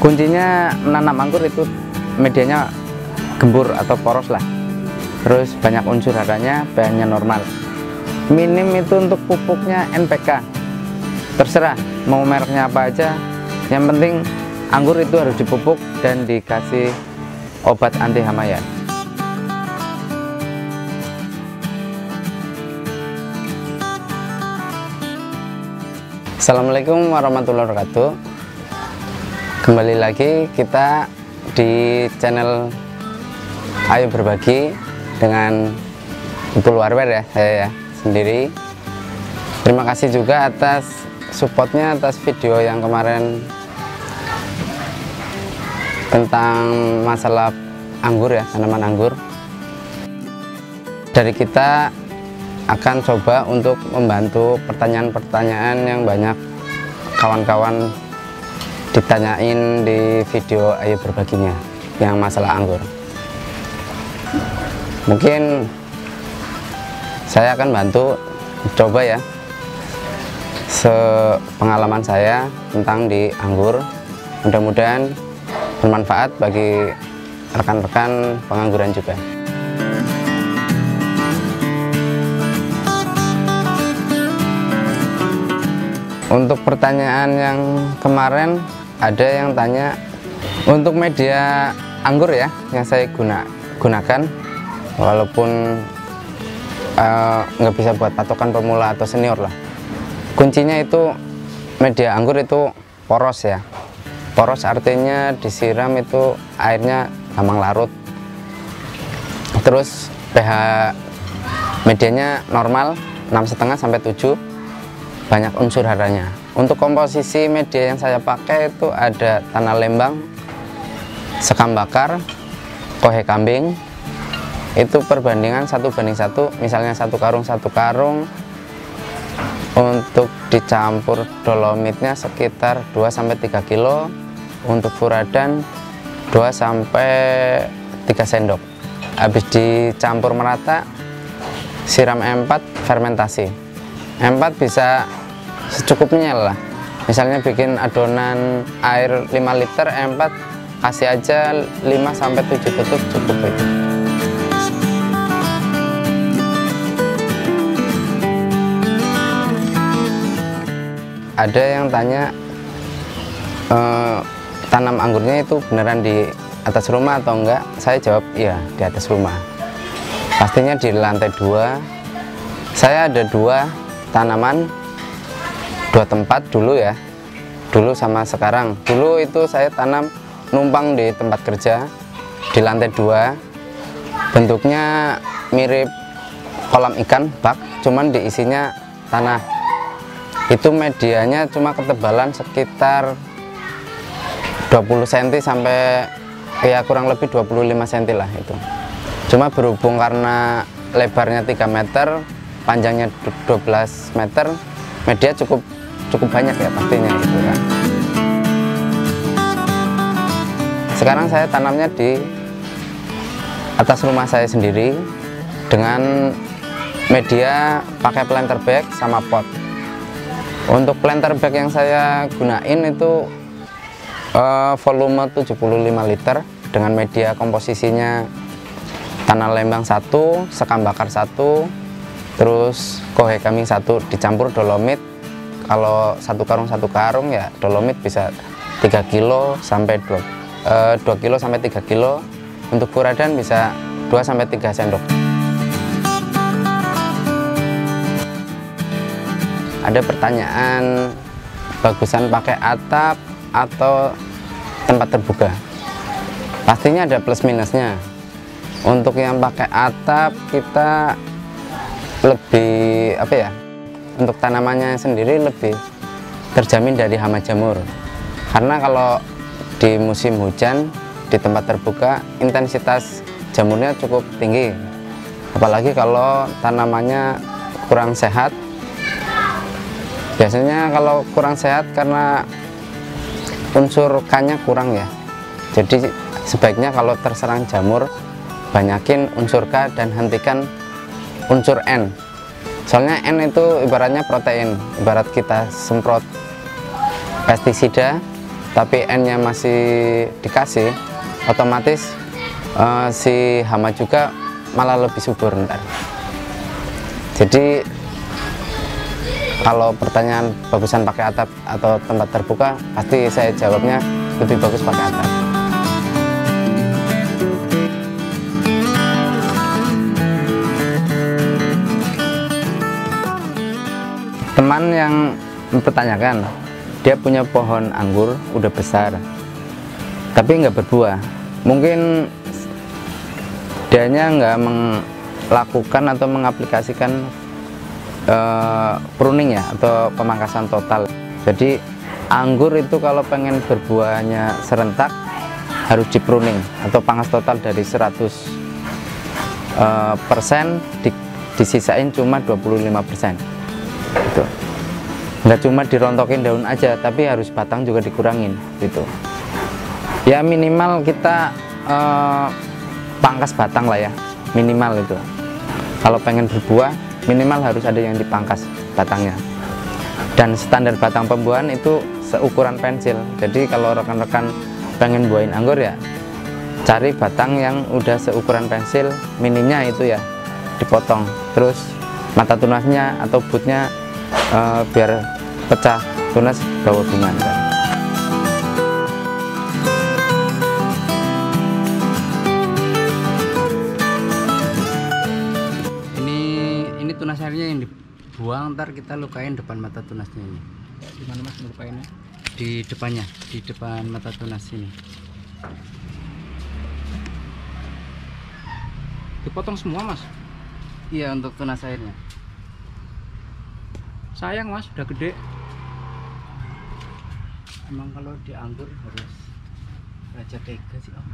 Kuncinya menanam anggur itu medianya gembur atau poros lah, terus banyak unsur haranya, pH-nya normal. Minim itu untuk pupuknya NPK, terserah mau mereknya apa aja, yang penting anggur itu harus dipupuk dan dikasih obat anti hama ya. Assalamualaikum warahmatullahi wabarakatuh. Kembali lagi kita di channel Ayo Berbagi dengan Ipul Warwer ya, saya ya sendiri. Terima kasih juga atas supportnya, atas video yang kemarin tentang masalah anggur ya, tanaman anggur. Dari kita akan coba untuk membantu pertanyaan-pertanyaan yang banyak kawan-kawan ditanyain di video Ayo Berbaginya yang masalah anggur. Mungkin saya akan bantu coba ya sepengalaman saya tentang di anggur. Mudah-mudahan bermanfaat bagi rekan-rekan pengangguran juga. Untuk pertanyaan yang kemarin ada yang tanya untuk media anggur ya yang saya gunakan, walaupun nggak bisa buat patokan pemula atau senior lah. Kuncinya itu media anggur itu poros ya. Poros artinya disiram itu airnya gampang larut. Terus pH medianya normal 6,5 sampai 7. Banyak unsur haranya. Untuk komposisi media yang saya pakai itu ada tanah lembang, sekam bakar, kohe kambing. Itu perbandingan 1:1, misalnya 1 karung. Untuk dicampur dolomitnya sekitar 2-3 kilo. Untuk furadan 2-3 sendok. Habis dicampur merata, siram E4, fermentasi. E4 bisa secukupnya lah. Misalnya bikin adonan air 5 liter, E4 kasih aja 5-7 tutup, cukup itu. Ada yang tanya tanam anggurnya itu beneran di atas rumah atau enggak? Saya jawab iya, di atas rumah. Pastinya di lantai 2. Saya ada 2 tanaman, 2 tempat dulu ya, dulu sama sekarang. Dulu itu saya tanam numpang di tempat kerja di lantai 2, bentuknya mirip kolam ikan bak, cuman diisinya tanah. Itu medianya cuma ketebalan sekitar 20 cm sampai ya kurang lebih 25 cm lah itu. Cuma berhubung karena lebarnya 3 meter, panjangnya 12 meter, media cukup banyak ya pastinya itu kan. Sekarang saya tanamnya di atas rumah saya sendiri dengan media pakai planter bag sama pot. Untuk planter bag yang saya gunain itu volume 75 liter dengan media komposisinya tanah lembang 1, sekam bakar 1, terus kohe kambing 1 dicampur dolomit. Kalau 1 karung ya dolomit bisa 3 kilo sampai 2 kilo sampai 3 kilo. Untuk furadan bisa 2-3 sendok. Ada pertanyaan bagusan pakai atap atau tempat terbuka. Pastinya ada plus minusnya. Untuk yang pakai atap kita lebih apa ya, untuk tanamannya sendiri lebih terjamin dari hama jamur. Karena kalau di musim hujan di tempat terbuka intensitas jamurnya cukup tinggi, apalagi kalau tanamannya kurang sehat. Biasanya kalau kurang sehat karena unsur K-nya kurang ya, jadi sebaiknya kalau terserang jamur banyakin unsur K dan hentikan unsur N. Soalnya N itu ibaratnya protein, ibarat kita semprot pestisida tapi N-nya masih dikasih, otomatis si hama juga malah lebih subur ntar. Jadi kalau pertanyaan bagusan pakai atap atau tempat terbuka, pasti saya jawabnya lebih bagus pakai atap. Teman yang mempertanyakan, dia punya pohon anggur udah besar tapi nggak berbuah. Mungkin dianya nggak melakukan atau mengaplikasikan pruning ya, atau pemangkasan total. Jadi anggur itu kalau pengen berbuahnya serentak harus di pruning atau pangkas total dari 100% disisain cuma 25%. Gitu. Nggak cuma dirontokin daun aja, tapi harus batang juga dikurangin gitu. Ya minimal kita pangkas batang lah ya, minimal itu. Kalau pengen berbuah minimal harus ada yang dipangkas batangnya. Dan standar batang pembuahan itu seukuran pensil. Jadi kalau rekan-rekan pengen buahin anggur ya cari batang yang udah seukuran pensil, minimnya itu ya dipotong. Terus mata tunasnya atau butnya biar pecah tunas bawa bunga. Ini tunas airnya yang dibuang, ntar kita lukain depan mata tunasnya ini. Di mana Mas lukainnya? Di depannya, di depan mata tunas ini. Dipotong semua Mas? Iya, untuk tunas airnya. Sayang Mas, udah gede. Emang kalau di anggur harus raja tega sih Om.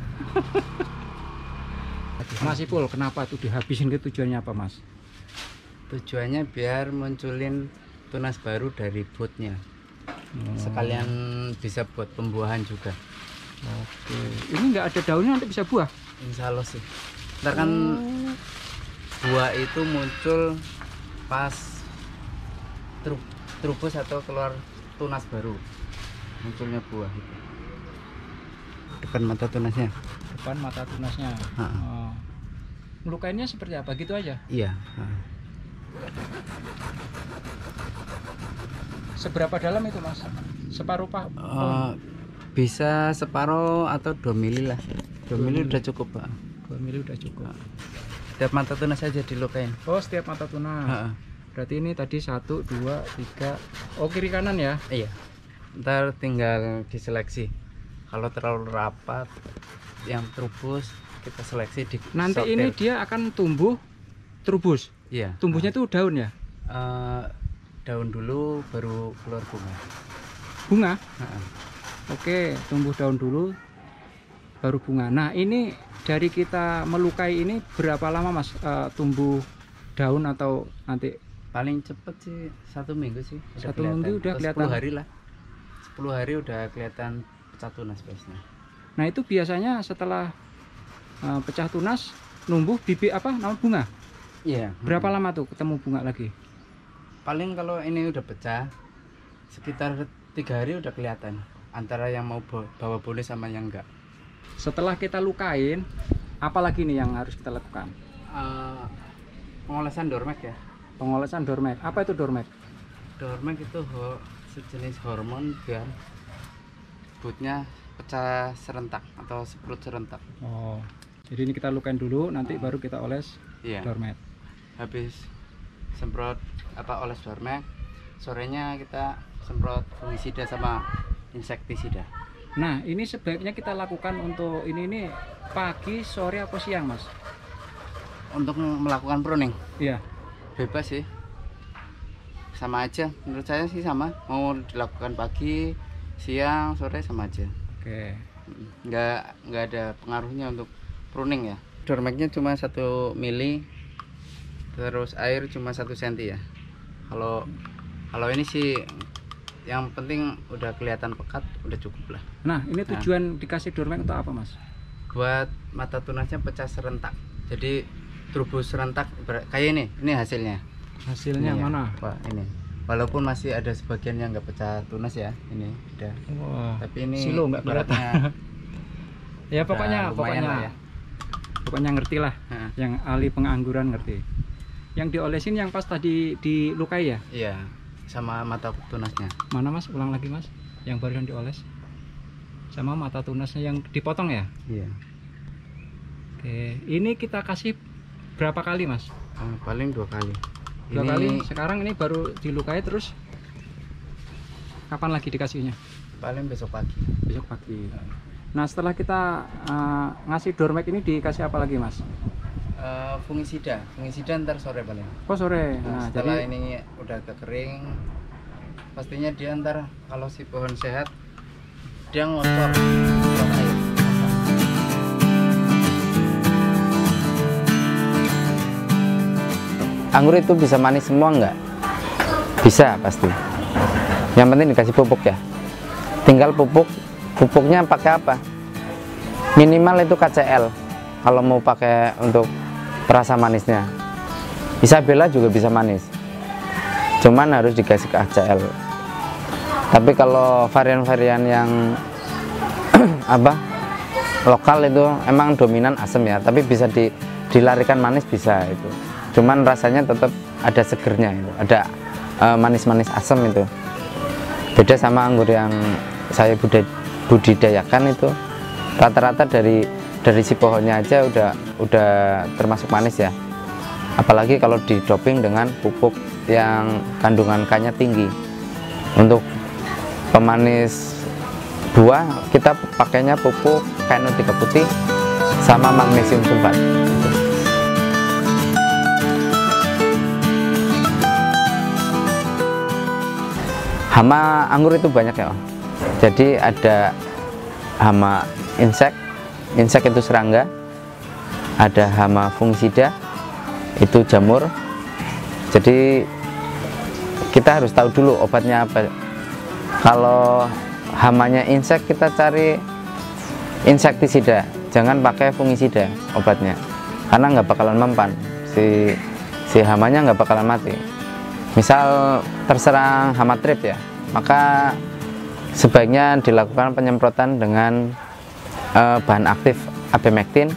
Mas Ipul, kenapa itu dihabisin, ke tujuannya apa Mas? Tujuannya biar munculin tunas baru dari botnya. Sekalian bisa buat pembuahan juga. Oke. Ini nggak ada daunnya nanti bisa buah? Insya Allah sih. Ntar kan buah itu muncul pas trubus atau keluar tunas baru, munculnya buah itu. Depan mata tunasnya. Depan mata tunasnya. Oh. Melukainnya seperti apa? Gitu aja? Iya. Seberapa dalam itu Mas? Separuh Pak? Bisa separuh atau 2 mili lah. 2 mili udah cukup Pak. 2 mili udah cukup. Setiap mata tunas aja dilukain. Oh, setiap mata tunas. Berarti ini tadi 1, 2, 3. Oh, kiri kanan ya? Iya. Ntar tinggal diseleksi. Kalau terlalu rapat, yang trubus kita seleksi di. Nanti sortir. Ini dia akan tumbuh trubus. Iya. Tumbuhnya tuh daun ya? Daun dulu, baru keluar bunga. Bunga? Oke, tumbuh daun dulu, baru bunga. Nah, ini dari kita melukai ini berapa lama Mas tumbuh daun atau nanti? Paling cepet sih 1 minggu sih. 1 minggu udah kelihatan. 10 hari lah. 10 hari udah kelihatan pecah tunas biasanya. Nah itu biasanya setelah pecah tunas numbuh bibit apa namanya bunga? Iya. Berapa lama tuh ketemu bunga lagi? Paling kalau ini udah pecah sekitar 3 hari udah kelihatan antara yang mau bawa boleh sama yang enggak. Setelah kita lukain, apalagi nih yang harus kita lakukan? Pengolesan dormek ya. Pengolesan dormek. Apa itu dormek? Dormek itu sejenis hormon biar butnya pecah serentak atau semprot serentak. Oh, jadi ini kita lukain dulu, nanti baru kita oles dormek. Habis semprot oles dormek, sorenya kita semprot fungisida sama insektisida. Nah, ini sebaiknya kita lakukan untuk ini pagi, sore, apa siang, Mas? Untuk melakukan pruning? Iya. Bebas sih. Sama aja, menurut saya sih sama. Mau dilakukan pagi, siang, sore sama aja. Oke. Nggak ada pengaruhnya untuk pruning ya. Dormeknya cuma 1 mili, terus air cuma 1 cm ya. Kalau ini sih yang penting udah kelihatan pekat, udah cukup lah. Nah, ini tujuan dikasih dormek untuk apa, Mas? Buat mata tunasnya pecah serentak. Jadi trubus serentak kayak ini hasilnya. Hasilnya ini mana? Ya, Pak, ini. walaupun masih ada sebagian yang nggak pecah tunas ya, ini udah. Wah, Tapi ini silo nggak berat. beratnya Ya pokoknya lumayan lah ya. pokoknya ngerti lah. Heeh. Yang ahli pengangguran ngerti. Yang diolesin yang pas tadi dilukai ya? Iya, sama mata tunasnya. Mana Mas? Ulang lagi Mas. Yang barusan dioles. Sama mata tunasnya yang dipotong ya? Iya. Oke, ini kita kasih berapa kali Mas? Paling 2 kali. 2 kali. Sekarang ini baru dilukai, terus kapan lagi dikasihnya? Paling besok pagi. Besok pagi. Nah setelah kita ngasih Dormek ini dikasih apa lagi Mas? Fungisida ntar sore paling. Oh sore. Nah, Nah setelah jadi ini udah agak kering, pastinya dia ntar kalau si pohon sehat dia ngotor air. Anggur itu bisa manis semua nggak? Bisa pasti. Yang penting dikasih pupuk ya. Tinggal pupuknya pakai apa? Minimal itu KCL. Kalau mau pakai untuk perasa manisnya. Isabella juga bisa manis. Cuman harus dikasih KCL. Tapi kalau varian-varian yang apa? Lokal itu emang dominan asam ya, tapi bisa dilarikan manis bisa itu. Cuman rasanya tetap ada segernya itu, ada manis-manis asam itu. Beda sama anggur yang saya budidayakan itu, rata-rata dari si pohonnya aja udah termasuk manis ya. Apalagi kalau didoping dengan pupuk yang kandungan K-nya tinggi. Untuk pemanis buah kita pakainya pupuk KNO3 putih sama magnesium sulfat. Hama anggur itu banyak ya, jadi ada hama insek itu serangga, ada hama fungisida itu jamur. Jadi kita harus tahu dulu obatnya apa. Kalau hamanya insek kita cari insektisida, jangan pakai fungisida obatnya, karena nggak bakalan mempan, si hamanya nggak bakalan mati. Misal terserang hama trip ya, maka sebaiknya dilakukan penyemprotan dengan bahan aktif abemectin.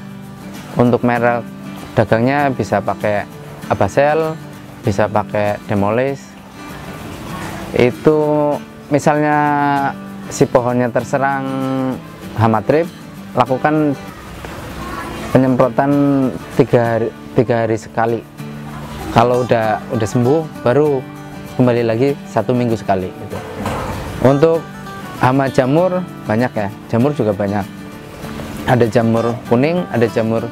Untuk merek dagangnya bisa pakai Abasel, bisa pakai Demolis. Itu misalnya si pohonnya terserang hama trip, lakukan penyemprotan 3 hari sekali. Kalau udah sembuh baru kembali lagi 1 minggu sekali gitu. Untuk hama jamur banyak ya, jamur juga banyak. Ada jamur kuning, ada jamur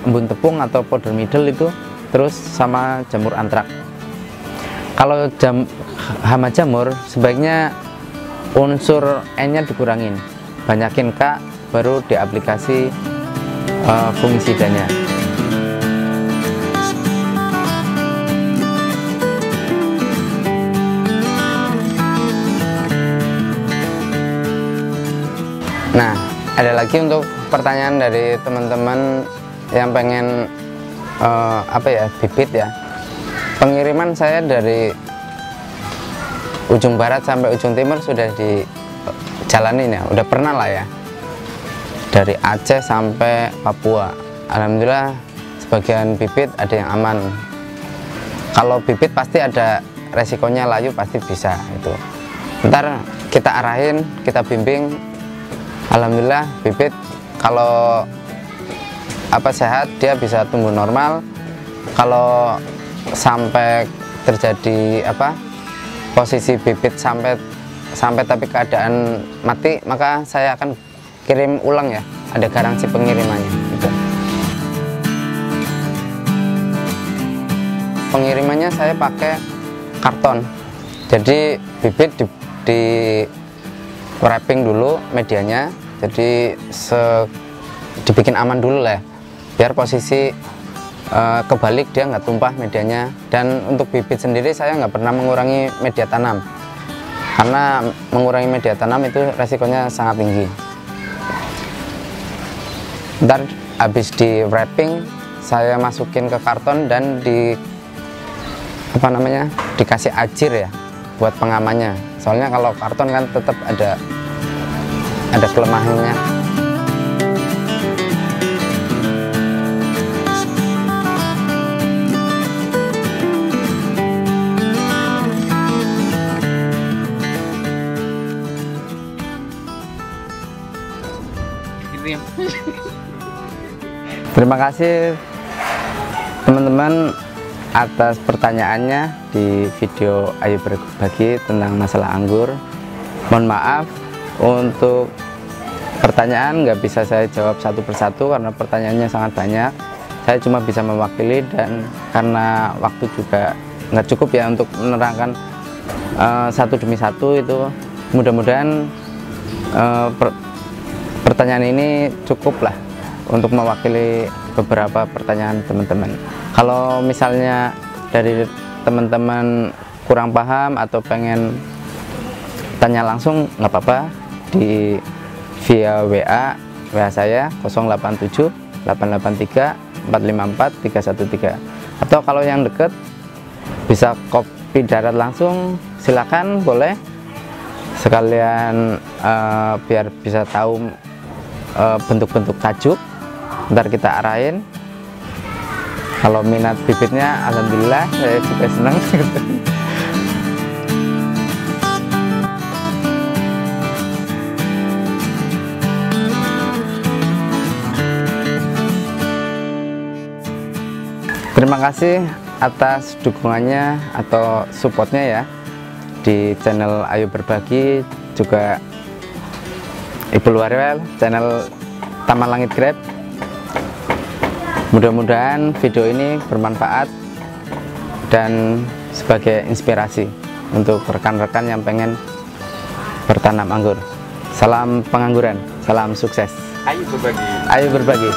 embun tepung atau powder middle itu, terus sama jamur antrak. Kalau hama jamur sebaiknya unsur N-nya dikurangin, banyakin K, baru diaplikasi fungisidanya. Nah, ada lagi untuk pertanyaan dari teman-teman yang pengen bibit ya. Pengiriman saya dari ujung barat sampai ujung timur sudah dijalanin ya, udah pernah lah ya. Dari Aceh sampai Papua. Alhamdulillah sebagian bibit ada yang aman. Kalau bibit pasti ada resikonya, layu pasti bisa itu. Ntar kita arahin, kita bimbing. Alhamdulillah bibit kalau sehat dia bisa tumbuh normal. Kalau sampai terjadi posisi bibit sampai tapi keadaan mati, maka saya akan kirim ulang ya, ada garansi pengirimannya gitu. Pengirimannya saya pakai karton, jadi bibit di wrapping dulu medianya, jadi dibikin aman dulu lah ya, biar posisi kebalik dia nggak tumpah medianya. Dan untuk bibit sendiri saya nggak pernah mengurangi media tanam, karena mengurangi media tanam itu resikonya sangat tinggi. Ntar habis di wrapping saya masukin ke karton dan apa namanya, dikasih ajir ya buat pengamannya. Soalnya kalau karton kan tetap ada kelemahannya. Terima kasih teman-teman atas pertanyaannya di video Ayo Berbagi tentang masalah anggur. Mohon maaf untuk pertanyaan nggak bisa saya jawab satu persatu karena pertanyaannya sangat banyak. Saya cuma bisa mewakili, dan karena waktu juga nggak cukup ya untuk menerangkan satu demi satu itu. Mudah-mudahan pertanyaan ini cukup lah untuk mewakili beberapa pertanyaan teman-teman. Kalau misalnya dari teman-teman kurang paham atau pengen tanya langsung, nggak apa-apa, di via WA saya 087 883 454 313. Atau kalau yang deket bisa kopi darat langsung, silakan, boleh. Sekalian biar bisa tahu bentuk-bentuk tajuk, ntar kita arahin. Kalau minat bibitnya, alhamdulillah saya juga senang. Terima kasih atas dukungannya atau supportnya ya di channel Ayo Berbagi, juga Ibu Luarwel, channel Taman Langit Grab. Mudah-mudahan video ini bermanfaat dan sebagai inspirasi untuk rekan-rekan yang pengen bertanam anggur. Salam pengangguran, salam sukses. Ayo berbagi. Ayo berbagi.